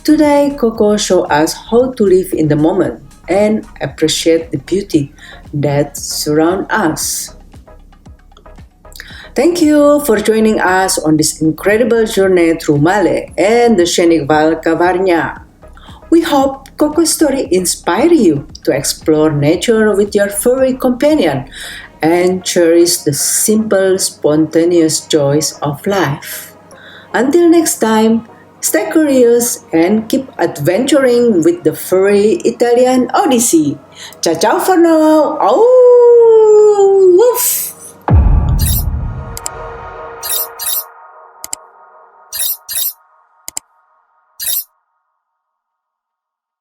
Today, Coco shows us how to live in the moment and appreciate the beauty that surrounds us. Thank you for joining us on this incredible journey through Malé and the scenic Val Cavargna. We hope Coco's story inspires you to explore nature with your furry companion and cherish the simple, spontaneous joys of life. Until next time, stay curious and keep adventuring with the furry Italian Odyssey. Ciao ciao for now! Oh, woof!